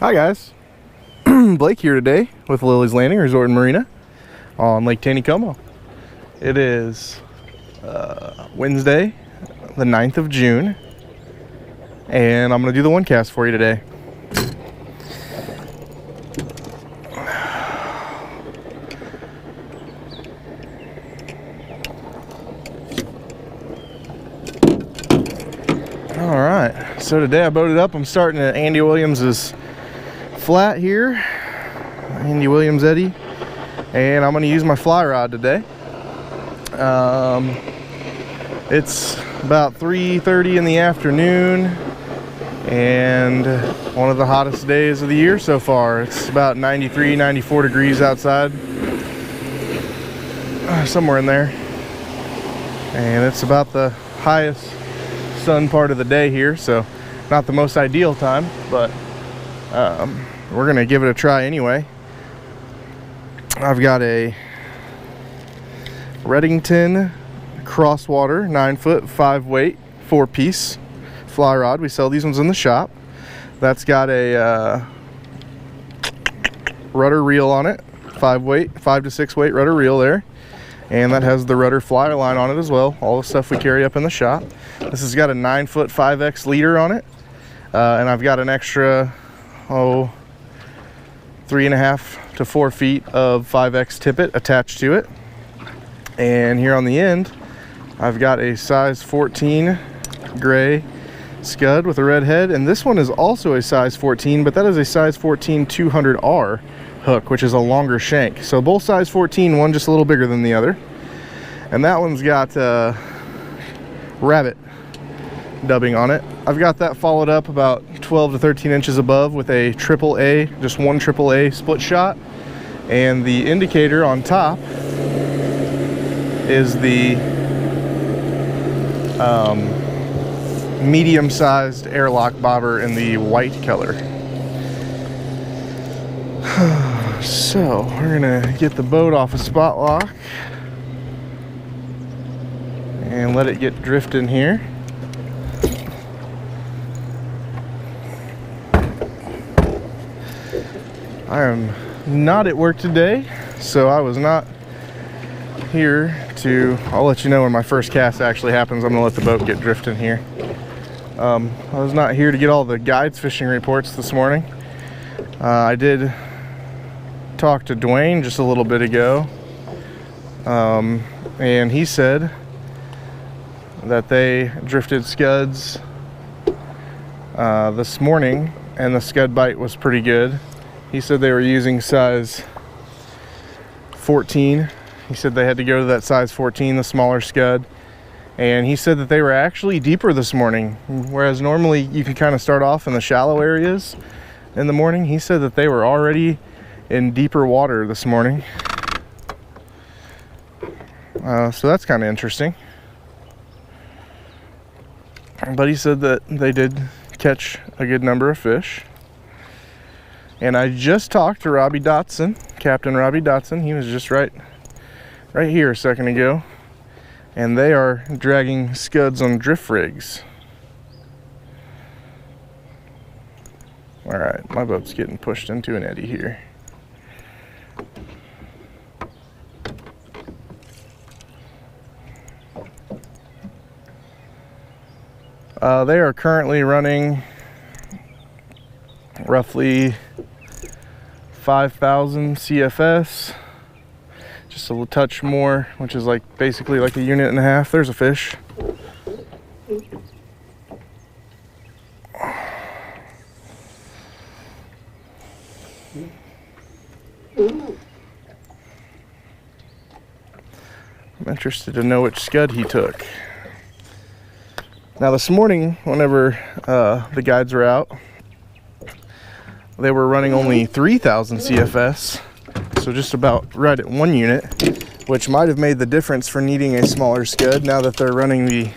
Hi guys, Blake here today with Lilley's Landing Resort and Marina on Lake Taneycomo. It is Wednesday, the 9th of June, and I'm going to do the one cast for you today. Alright, so today I boated up. I'm starting at Andy Williams's flat here, Andy Williams Eddy, and I'm going to use my fly rod today. It's about 3:30 in the afternoon and one of the hottest days of the year so far. It's about 93, 94 degrees outside, somewhere in there, and it's about the highest sun part of the day here, so not the most ideal time, but we're gonna give it a try anyway. I've got a Redington Crosswater 9-foot 5-weight 4-piece fly rod. We sell these ones in the shop. That's got a rudder reel on it, 5 to 6 weight rudder reel there, and that has the rudder flyer line on it as well, all the stuff we carry up in the shop. This has got a 9-foot 5X leader on it, and I've got an extra 3.5 to 4 feet of 5X tippet attached to it. And here on the end, I've got a size 14 gray scud with a red head, and this one is also a size 14, but that is a size 14 200R hook, which is a longer shank. So both size 14, one just a little bigger than the other. And that one's got rabbit dubbing on it. I've got that followed up about 12 to 13 inches above with a AAA, just one AAA split shot, and the indicator on top is the medium-sized airlock bobber in the white color. So we're gonna get the boat off a spot lock and let it get drifting here. I am not at work today, so I was not here to, I'll let you know when my first cast actually happens. I'm gonna let the boat get drifting here. I was not here to get all the guides fishing reports this morning. I did talk to Dwayne just a little bit ago, and he said that they drifted scuds this morning and the scud bite was pretty good. He said they were using size 14. He said they had to go to that size 14, the smaller scud. And he said that they were actually deeper this morning, whereas normally you can kind of start off in the shallow areas in the morning. He said that they were already in deeper water this morning. So that's kind of interesting. But he said that they did catch a good number of fish. And I just talked to Robbie Dotson, Captain Robbie Dotson. He was just right here a second ago. And they are dragging scuds on drift rigs. All right, my boat's getting pushed into an eddy here. They are currently running roughly 5,000 CFS, just a little touch more, which is like basically like a unit and a half. There's a fish. I'm interested to know which scud he took. Now this morning, whenever the guides were out, they were running only 3,000 CFS, so just about right at 1 unit, which might have made the difference for needing a smaller scud. Now that they're running the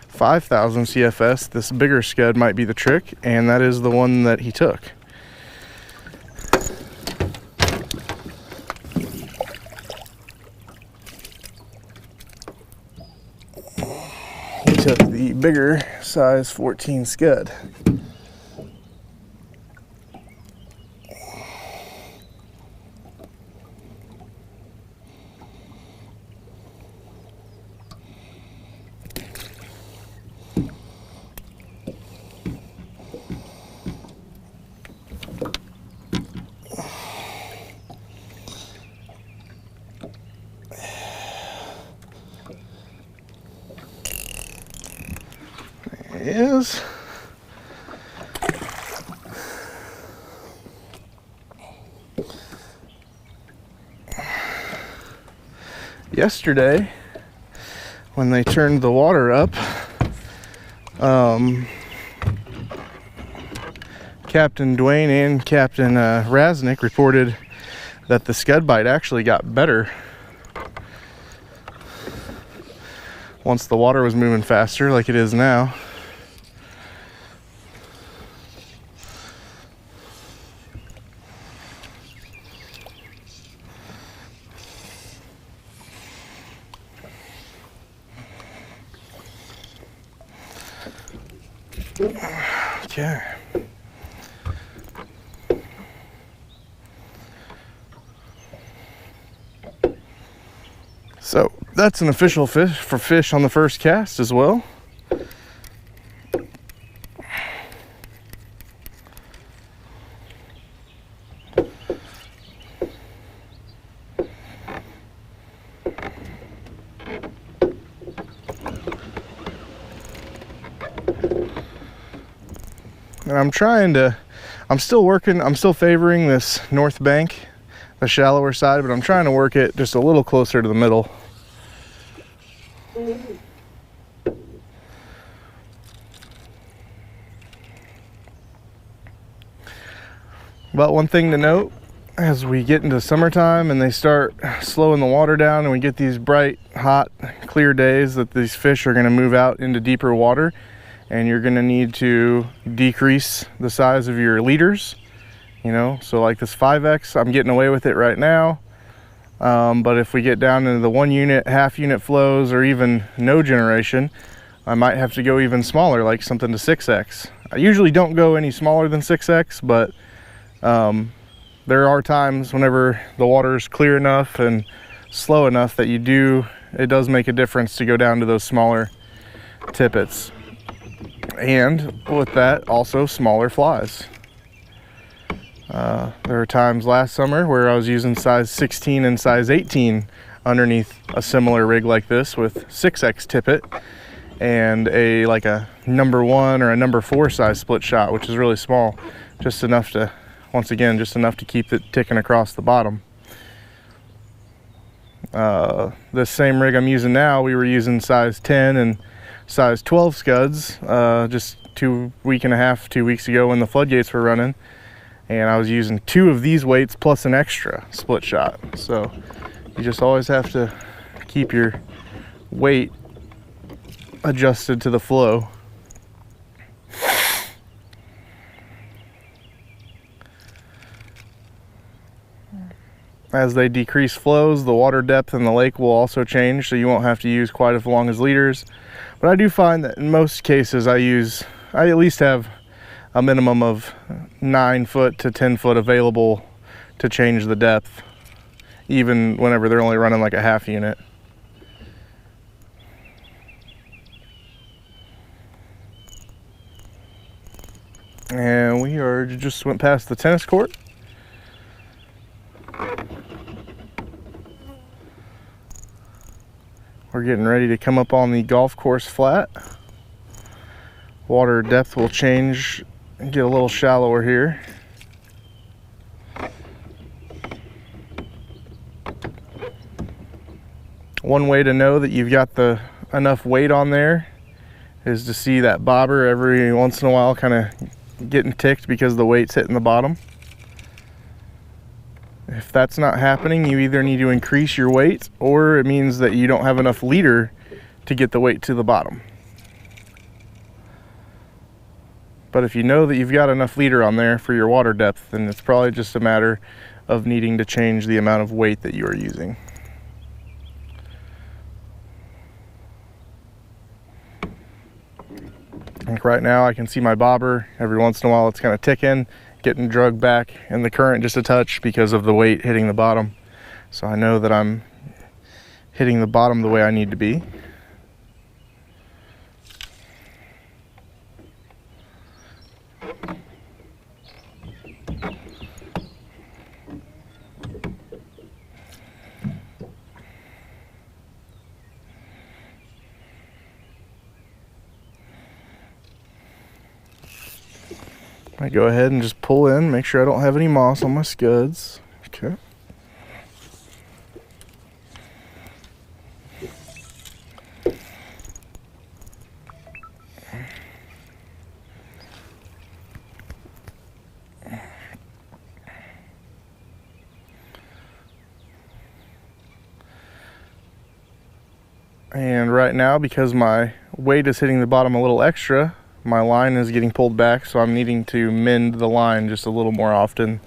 5,000 CFS, this bigger scud might be the trick, and that is the one that he took. bigger size 14 scud. Is yesterday when they turned the water up, Captain Dwayne and Captain Rasnick reported that the scud bite actually got better once the water was moving faster like it is now. Okay. So that's an official fish for fish on the first cast as well. And I'm still favoring this north bank, the shallower side, but I'm trying to work it just a little closer to the middle. But one thing to note, as we get into summertime and they start slowing the water down and we get these bright, hot, clear days, that these fish are going to move out into deeper water, and you're going to need to decrease the size of your leaders. You know, so like this 5X, I'm getting away with it right now. But if we get down into the 1 unit, half unit flows, or even no generation, I might have to go even smaller, like something to 6X. I usually don't go any smaller than 6X, but there are times whenever the water is clear enough and slow enough that it does make a difference to go down to those smaller tippets. And with that, also smaller flies. There were times last summer where I was using size 16 and size 18 underneath a similar rig like this with 6X tippet and like a number 1 or a number 4 size split shot, which is really small, just enough to, once again, just enough to keep it ticking across the bottom. This same rig I'm using now, we were using size 10 and size 12 scuds just 2 weeks ago when the floodgates were running, and I was using 2 of these weights plus an extra split shot. So you just always have to keep your weight adjusted to the flow. As they decrease flows, the water depth in the lake will also change, so you won't have to use quite as long as leaders. But I do find that in most cases I at least have a minimum of 9 foot to 10 foot available to change the depth, even whenever they're only running like a half unit. And we just went past the tennis court. We're getting ready to come up on the golf course flat. Water depth will change and get a little shallower here. One way to know that you've got enough weight on there is to see that bobber every once in a while kind of getting ticked because the weight's hitting the bottom. If that's not happening, you either need to increase your weight, or it means that you don't have enough leader to get the weight to the bottom. But if you know that you've got enough leader on there for your water depth, then it's probably just a matter of needing to change the amount of weight that you are using. Like right now I can see my bobber. Every once in a while it's kind of ticking, getting drugged back in the current just a touch because of the weight hitting the bottom. So I know that I'm hitting the bottom the way I need to be. I go ahead and just pull in, make sure I don't have any moss on my scuds. Okay. And right now, because my weight is hitting the bottom a little extra, my line is getting pulled back, so I'm needing to mend the line just a little more often.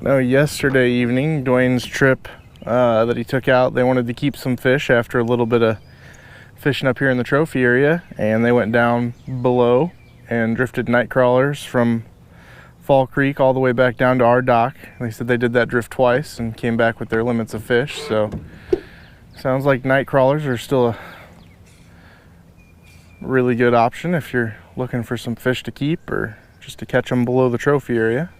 No, yesterday evening, Dwayne's trip that he took out, they wanted to keep some fish after a little bit of fishing up here in the trophy area, and they went down below and drifted night crawlers from Fall Creek all the way back down to our dock. They said they did that drift twice and came back with their limits of fish, so sounds like night crawlers are still a really good option if you're looking for some fish to keep or just to catch them below the trophy area.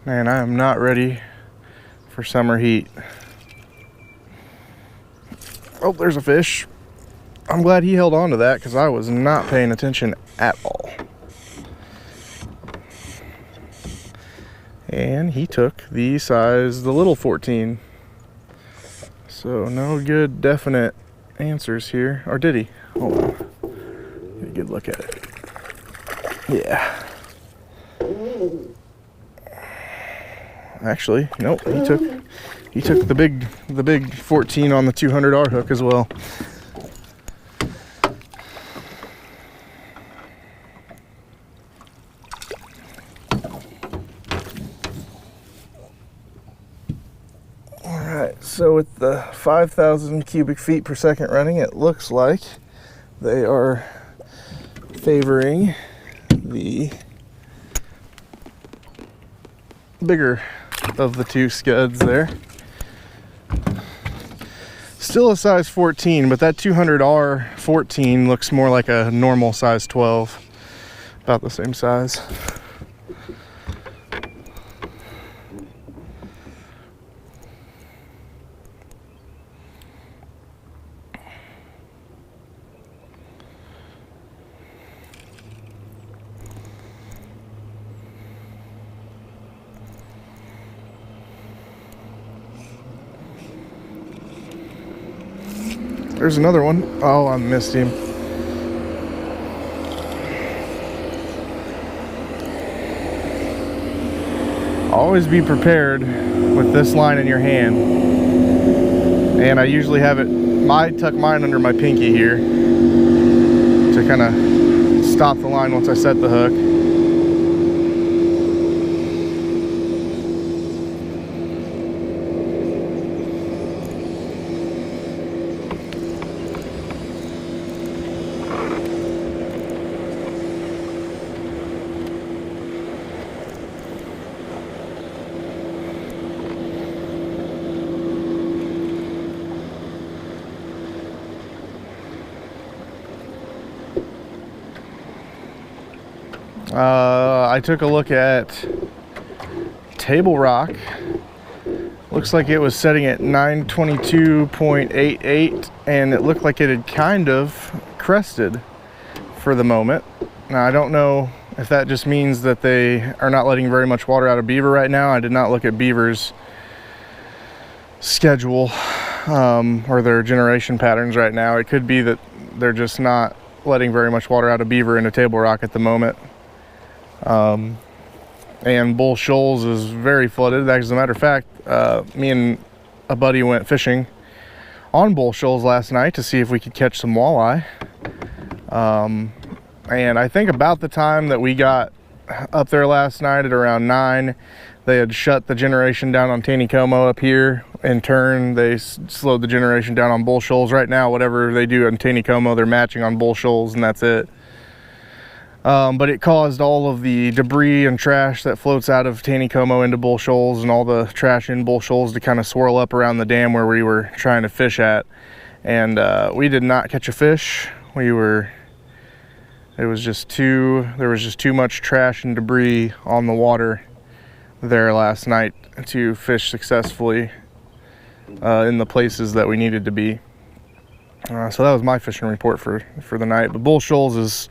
Man, I am not ready for summer heat. Oh, there's a fish. I'm glad he held on to that because I was not paying attention at all. And he took the size, the little 14. So no good definite answers here. Or did he? Hold on. Get a good look at it. Yeah. Actually, nope, he took the big 14 on the 200R hook as well. All right, so with the 5,000 cubic feet per second running, it looks like they are favoring the bigger of the two scuds there. Still a size 14, but that 200R 14 looks more like a normal size 12. About the same size. There's another one. Oh, I missed him. Always be prepared with this line in your hand. And I usually have it might tuck mine under my pinky here to kind of stop the line once I set the hook. I took a look at Table Rock. Looks like it was setting at 922.88, and it looked like it had kind of crested for the moment. Now I don't know if that just means that they are not letting very much water out of Beaver right now. I did not look at Beaver's schedule or their generation patterns right now. It could be that they're just not letting very much water out of Beaver into Table Rock at the moment. And Bull Shoals is very flooded. As a matter of fact, me and a buddy went fishing on Bull Shoals last night to see if we could catch some walleye. And I think about the time that we got up there last night at around 9, they had shut the generation down on Taneycomo up here. In turn, they slowed the generation down on Bull Shoals. Right now, whatever they do on Taneycomo, they're matching on Bull Shoals, and that's it. But it caused all of the debris and trash that floats out of Taneycomo into Bull Shoals, and all the trash in Bull Shoals to kind of swirl up around the dam where we were trying to fish at. And we did not catch a fish. There was just too much trash and debris on the water there last night to fish successfully in the places that we needed to be. So that was my fishing report for the night. But Bull Shoals is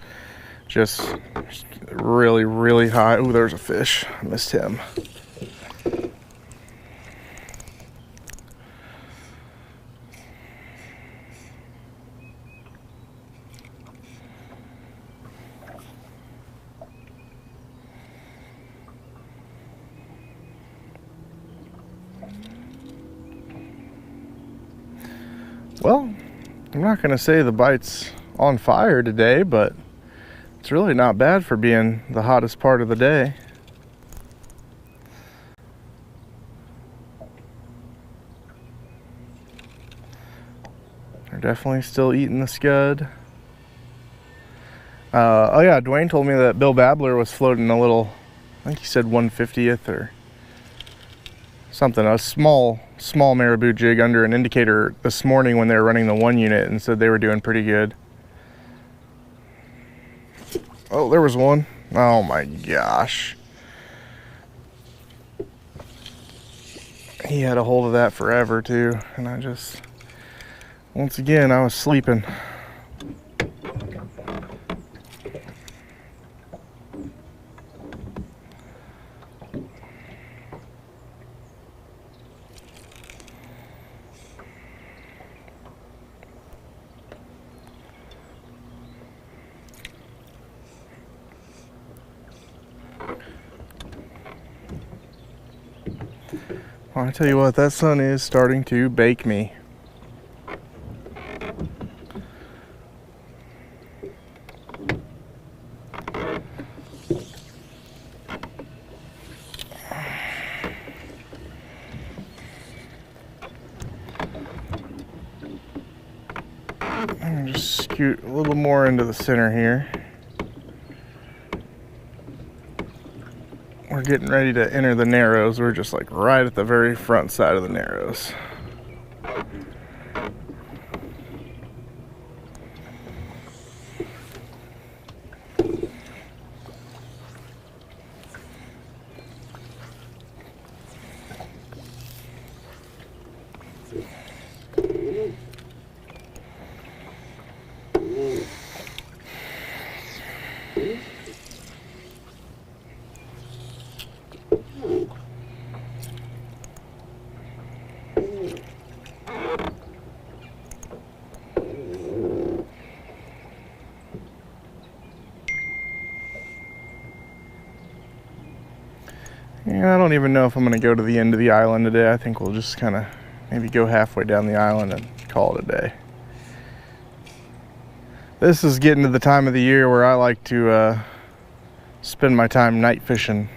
just really, really high. Ooh, there's a fish. I missed him. Well, I'm not going to say the bite's on fire today, but it's really not bad for being the hottest part of the day. They're definitely still eating the scud. Oh yeah, Dwayne told me that Bill Babbler was floating a little, I think he said 150th or something, a small marabou jig under an indicator this morning when they were running the 1 unit, and said they were doing pretty good. Oh, there was one. Oh my gosh. He had a hold of that forever too, and once again, I was sleeping. Well, I tell you what, that sun is starting to bake me. I'm gonna just scoot a little more into the center here. We're getting ready to enter the Narrows. We're just like right at the very front side of the Narrows. And I don't even know if I'm going to go to the end of the island today. I think we'll just kind of maybe go halfway down the island and call it a day. This is getting to the time of the year where I like to spend my time night fishing,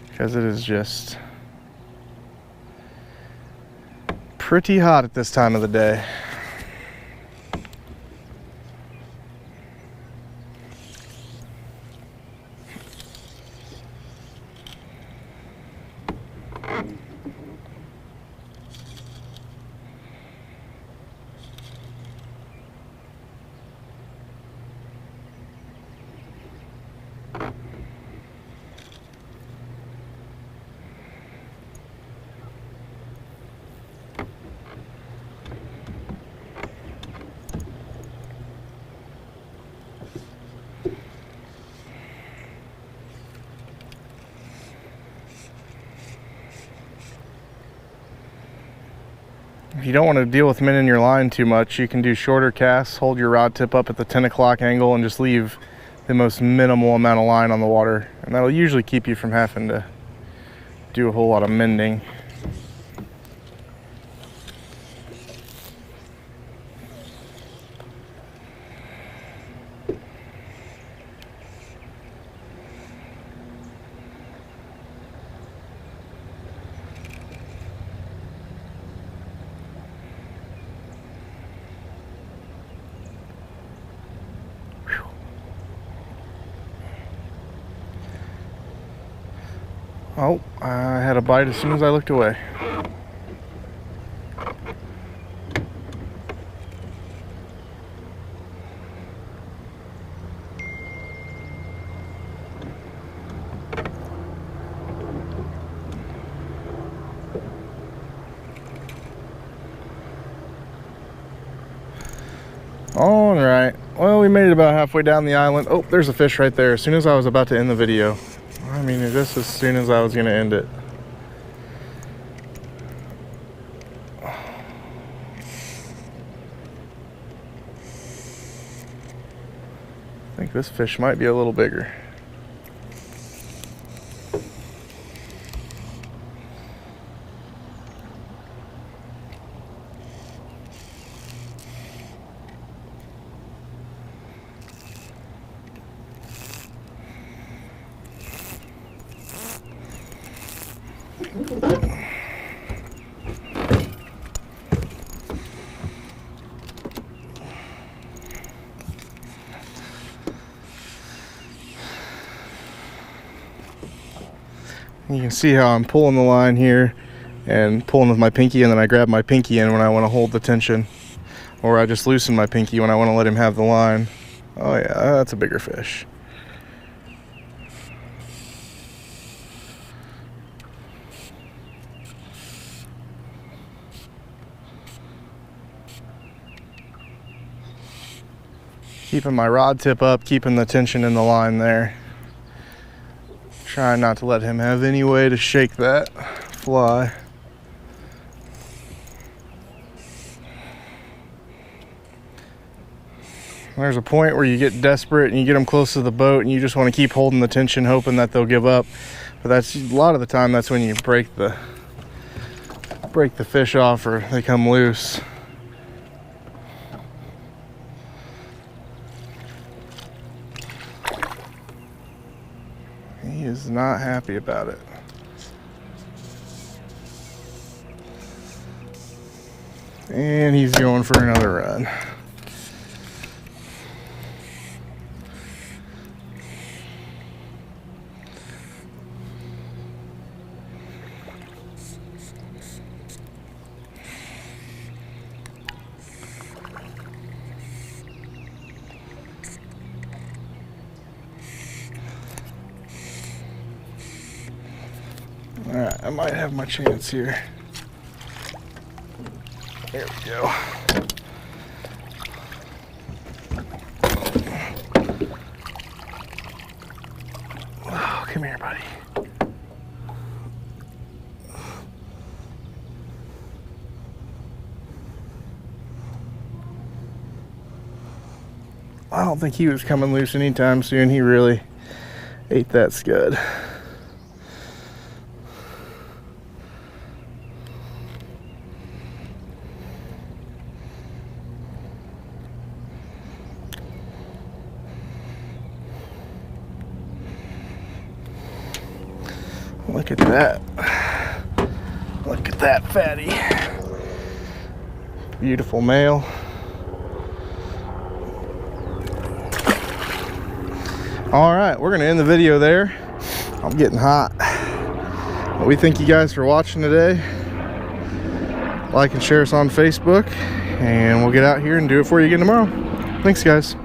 because it is just pretty hot at this time of the day. If you don't want to deal with men in your line too much, you can do shorter casts, hold your rod tip up at the 10 o'clock angle, and just leave the most minimal amount of line on the water. And that'll usually keep you from having to do a whole lot of mending. Oh, I had a bite as soon as I looked away. All right, well, we made it about halfway down the island. Oh, there's a fish right there as soon as I was about to end the video. I mean, just as soon as I was going to end it. I think this fish might be a little bigger. You can see how I'm pulling the line here and pulling with my pinky, and then I grab my pinky in when I want to hold the tension, or I just loosen my pinky when I want to let him have the line. Oh yeah, that's a bigger fish. Keeping my rod tip up, keeping the tension in the line there. Trying not to let him have any way to shake that fly. There's a point where you get desperate and you get them close to the boat and you just want to keep holding the tension, hoping that they'll give up. But that's a lot of the time, that's when you break the fish off or they come loose. He is not happy about it. And he's going for another run. Alright, I might have my chance here. There we go. Oh, come here, buddy. I don't think he was coming loose anytime soon. He really ate that scud. Look at that. Look at that fatty. Beautiful male. All right, we're gonna end the video there. I'm getting hot. But we thank you guys for watching today. Like and share us on Facebook, and we'll get out here and do it for you again tomorrow. Thanks, guys.